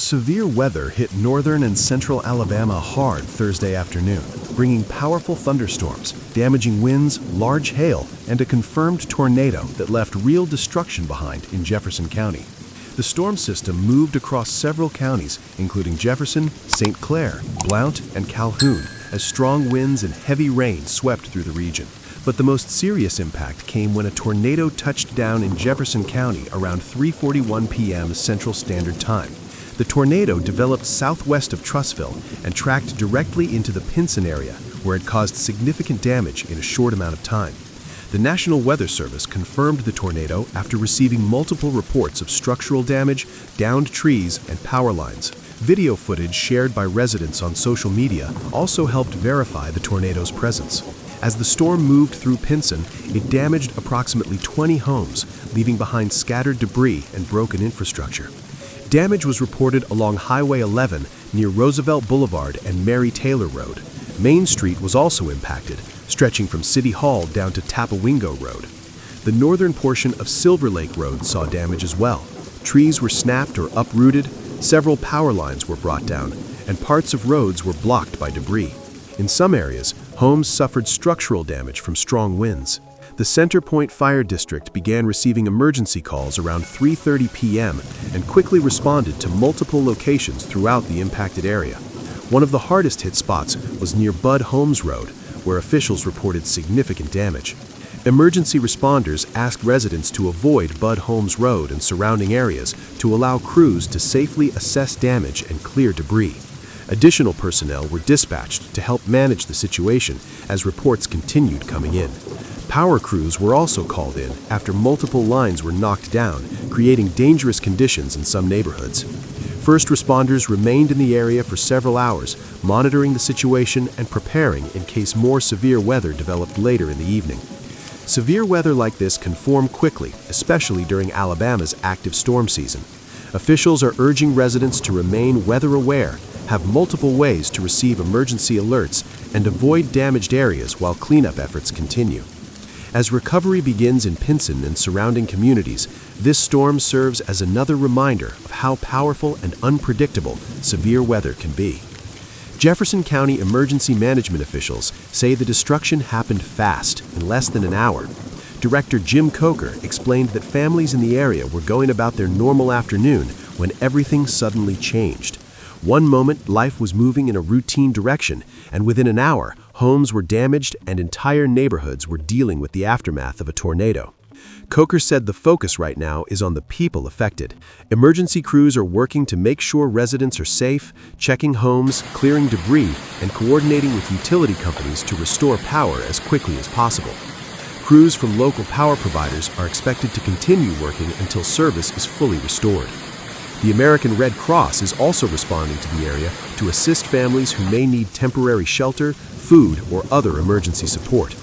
Severe weather hit northern and central Alabama hard Thursday afternoon, bringing powerful thunderstorms, damaging winds, large hail, and a confirmed tornado that left real destruction behind in Jefferson County. The storm system moved across several counties, including Jefferson, St. Clair, Blount, and Calhoun, as strong winds and heavy rain swept through the region. But the most serious impact came when a tornado touched down in Jefferson County around 3:41 p.m. Central Standard Time. The tornado developed southwest of Trussville and tracked directly into the Pinson area, where it caused significant damage in a short amount of time. The National Weather Service confirmed the tornado after receiving multiple reports of structural damage, downed trees, and power lines. Video footage shared by residents on social media also helped verify the tornado's presence. As the storm moved through Pinson, it damaged approximately 20 homes, leaving behind scattered debris and broken infrastructure. Damage was reported along Highway 11 near Roosevelt Boulevard and Mary Taylor Road. Main Street was also impacted, stretching from City Hall down to Tapawingo Road. The northern portion of Silver Lake Road saw damage as well. Trees were snapped or uprooted, several power lines were brought down, and parts of roads were blocked by debris. In some areas, homes suffered structural damage from strong winds. The Center Point Fire District began receiving emergency calls around 3:30 p.m. and quickly responded to multiple locations throughout the impacted area. One of the hardest hit spots was near Bud Holmes Road, where officials reported significant damage. Emergency responders asked residents to avoid Bud Holmes Road and surrounding areas to allow crews to safely assess damage and clear debris. Additional personnel were dispatched to help manage the situation as reports continued coming in. Power crews were also called in after multiple lines were knocked down, creating dangerous conditions in some neighborhoods. First responders remained in the area for several hours, monitoring the situation and preparing in case more severe weather developed later in the evening. Severe weather like this can form quickly, especially during Alabama's active storm season. Officials are urging residents to remain weather aware, have multiple ways to receive emergency alerts, and avoid damaged areas while cleanup efforts continue. As recovery begins in Pinson and surrounding communities, this storm serves as another reminder of how powerful and unpredictable severe weather can be. Jefferson County emergency management officials say the destruction happened fast, in less than an hour. Director Jim Coker explained that families in the area were going about their normal afternoon when everything suddenly changed. One moment, life was moving in a routine direction, and within an hour, homes were damaged and entire neighborhoods were dealing with the aftermath of a tornado. Coker said the focus right now is on the people affected. Emergency crews are working to make sure residents are safe, checking homes, clearing debris, and coordinating with utility companies to restore power as quickly as possible. Crews from local power providers are expected to continue working until service is fully restored. The American Red Cross is also responding to the area to assist families who may need temporary shelter, food, or other emergency support.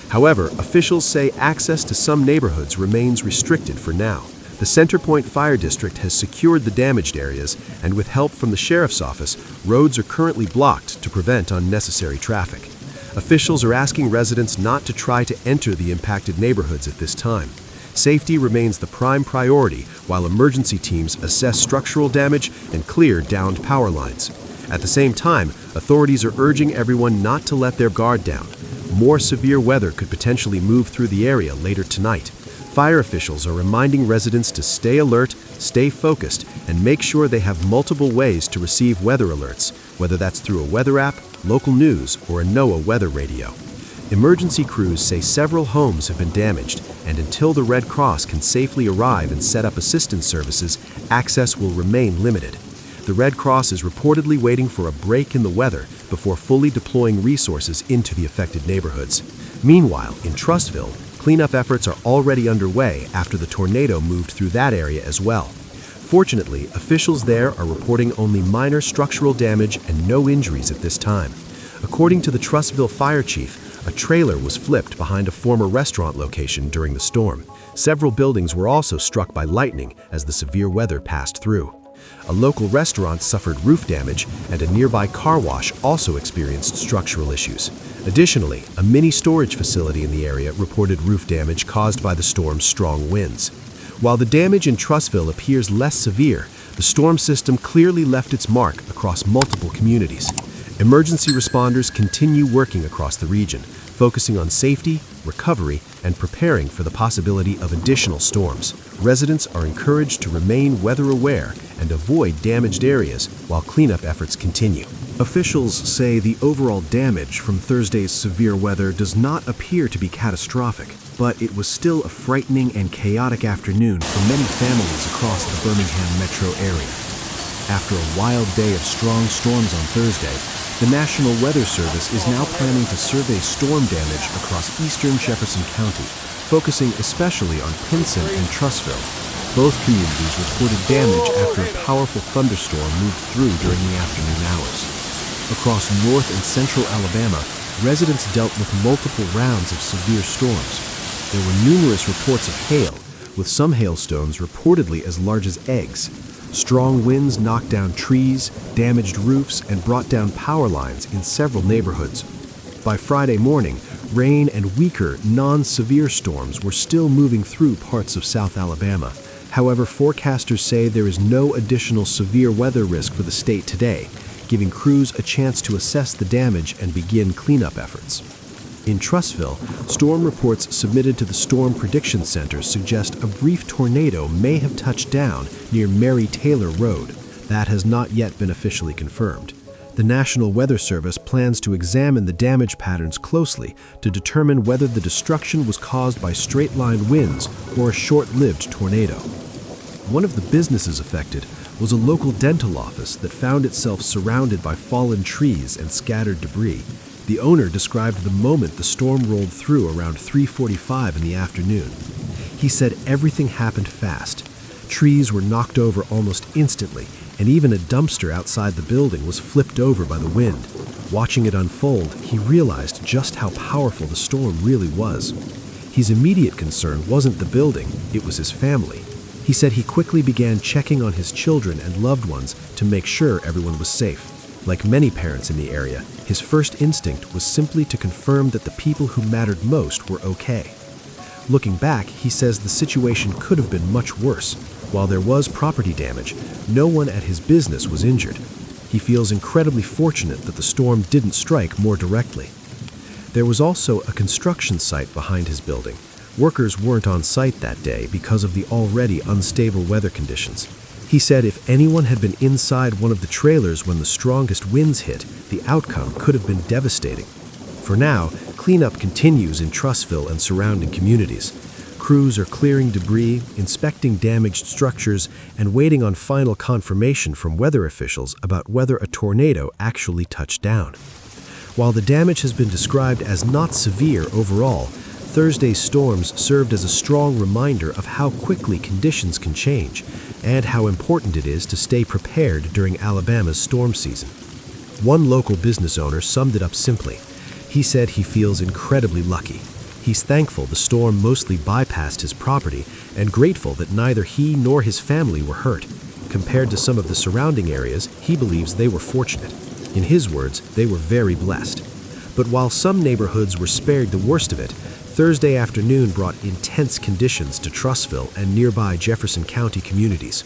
However, officials say access to some neighborhoods remains restricted for now. The Center Point Fire District has secured the damaged areas, and with help from the Sheriff's Office, roads are currently blocked to prevent unnecessary traffic. Officials are asking residents not to try to enter the impacted neighborhoods at this time. Safety remains the prime priority while emergency teams assess structural damage and clear downed power lines. At the same time, authorities are urging everyone not to let their guard down. More severe weather could potentially move through the area later tonight. Fire officials are reminding residents to stay alert, stay focused, and make sure they have multiple ways to receive weather alerts, whether that's through a weather app, local news, or a NOAA weather radio. Emergency crews say several homes have been damaged, and until the Red Cross can safely arrive and set up assistance services, access will remain limited. The Red Cross is reportedly waiting for a break in the weather before fully deploying resources into the affected neighborhoods. Meanwhile, in Trussville, cleanup efforts are already underway after the tornado moved through that area as well. Fortunately, officials there are reporting only minor structural damage and no injuries at this time. According to the Trussville fire chief, a trailer was flipped behind a former restaurant location during the storm. Several buildings were also struck by lightning as the severe weather passed through. A local restaurant suffered roof damage, and a nearby car wash also experienced structural issues. Additionally, a mini storage facility in the area reported roof damage caused by the storm's strong winds. While the damage in Trussville appears less severe, The storm system clearly left its mark across multiple communities. Emergency responders continue working across the region, focusing on safety, recovery, and preparing for the possibility of additional storms. Residents are encouraged to remain weather-aware and avoid damaged areas while cleanup efforts continue. Officials say the overall damage from Thursday's severe weather does not appear to be catastrophic, but it was still a frightening and chaotic afternoon for many families across the Birmingham metro area. After a wild day of strong storms on Thursday, the National Weather Service is now planning to survey storm damage across eastern Jefferson County, focusing especially on Pinson and Trussville. Both communities reported damage after a powerful thunderstorm moved through during the afternoon hours. Across north and central Alabama, residents dealt with multiple rounds of severe storms. There were numerous reports of hail, with some hailstones reportedly as large as eggs. Strong winds knocked down trees, damaged roofs, and brought down power lines in several neighborhoods. By Friday morning, rain and weaker, non-severe storms were still moving through parts of South Alabama. However, forecasters say there is no additional severe weather risk for the state today, giving crews a chance to assess the damage and begin cleanup efforts. In Trussville, storm reports submitted to the Storm Prediction Center suggest a brief tornado may have touched down near Mary Taylor Road. That has not yet been officially confirmed. The National Weather Service plans to examine the damage patterns closely to determine whether the destruction was caused by straight-line winds or a short-lived tornado. One of the businesses affected was a local dental office that found itself surrounded by fallen trees and scattered debris. The owner described the moment the storm rolled through around 3:45 in the afternoon. He said everything happened fast. Trees were knocked over almost instantly, and even a dumpster outside the building was flipped over by the wind. Watching it unfold, he realized just how powerful the storm really was. His immediate concern wasn't the building, it was his family. He said he quickly began checking on his children and loved ones to make sure everyone was safe. Like many parents in the area, his first instinct was simply to confirm that the people who mattered most were okay. Looking back, he says the situation could have been much worse. While there was property damage, no one at his business was injured. He feels incredibly fortunate that the storm didn't strike more directly. There was also a construction site behind his building. Workers weren't on site that day because of the already unstable weather conditions. He said if anyone had been inside one of the trailers when the strongest winds hit, the outcome could have been devastating. For now, cleanup continues in Trussville and surrounding communities. Crews are clearing debris, inspecting damaged structures, and waiting on final confirmation from weather officials about whether a tornado actually touched down. While the damage has been described as not severe overall, Thursday's storms served as a strong reminder of how quickly conditions can change and how important it is to stay prepared during Alabama's storm season. One local business owner summed it up simply. He said he feels incredibly lucky. He's thankful the storm mostly bypassed his property and grateful that neither he nor his family were hurt. Compared to some of the surrounding areas, he believes they were fortunate. In his words, they were very blessed. But while some neighborhoods were spared the worst of it, Thursday afternoon brought intense conditions to Trussville and nearby Jefferson County communities.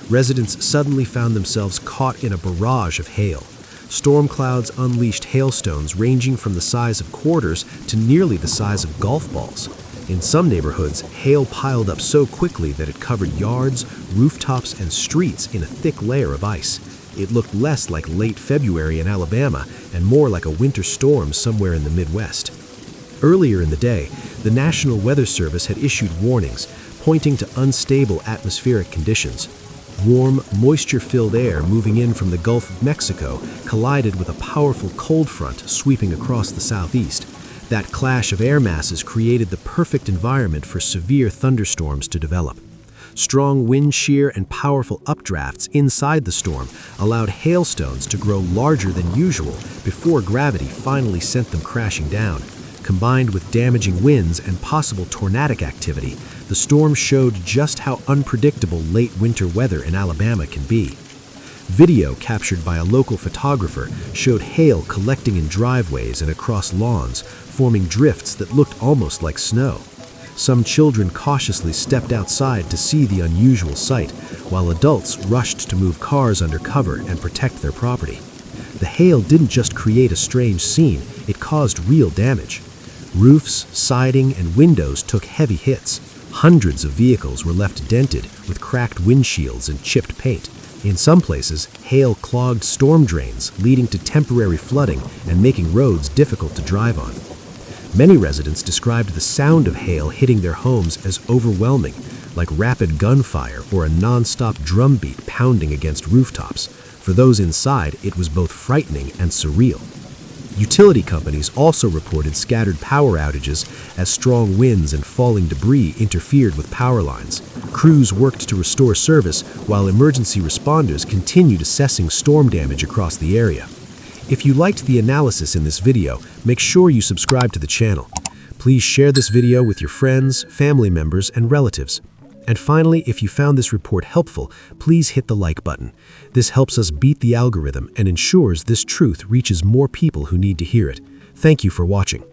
Residents suddenly found themselves caught in a barrage of hail. Storm clouds unleashed hailstones ranging from the size of quarters to nearly the size of golf balls. In some neighborhoods, hail piled up so quickly that it covered yards, rooftops, and streets in a thick layer of ice. It looked less like late February in Alabama and more like a winter storm somewhere in the Midwest. Earlier in the day, the National Weather Service had issued warnings, pointing to unstable atmospheric conditions. Warm, moisture-filled air moving in from the Gulf of Mexico collided with a powerful cold front sweeping across the southeast. That clash of air masses created the perfect environment for severe thunderstorms to develop. Strong wind shear and powerful updrafts inside the storm allowed hailstones to grow larger than usual before gravity finally sent them crashing down. Combined with damaging winds and possible tornadic activity, the storm showed just how unpredictable late winter weather in Alabama can be. Video captured by a local photographer showed hail collecting in driveways and across lawns, forming drifts that looked almost like snow. Some children cautiously stepped outside to see the unusual sight, while adults rushed to move cars under cover and protect their property. The hail didn't just create a strange scene, it caused real damage. Roofs, siding, and windows took heavy hits. Hundreds of vehicles were left dented with cracked windshields and chipped paint. In some places, hail clogged storm drains, leading to temporary flooding and making roads difficult to drive on. Many residents described the sound of hail hitting their homes as overwhelming, like rapid gunfire or a non-stop drumbeat pounding against rooftops. For those inside, it was both frightening and surreal. Utility companies also reported scattered power outages as strong winds and falling debris interfered with power lines. Crews worked to restore service while emergency responders continued assessing storm damage across the area. If you liked the analysis in this video, make sure you subscribe to the channel. Please share this video with your friends, family members, and relatives. And finally, if you found this report helpful, please hit the like button. This helps us beat the algorithm and ensures this truth reaches more people who need to hear it. Thank you for watching.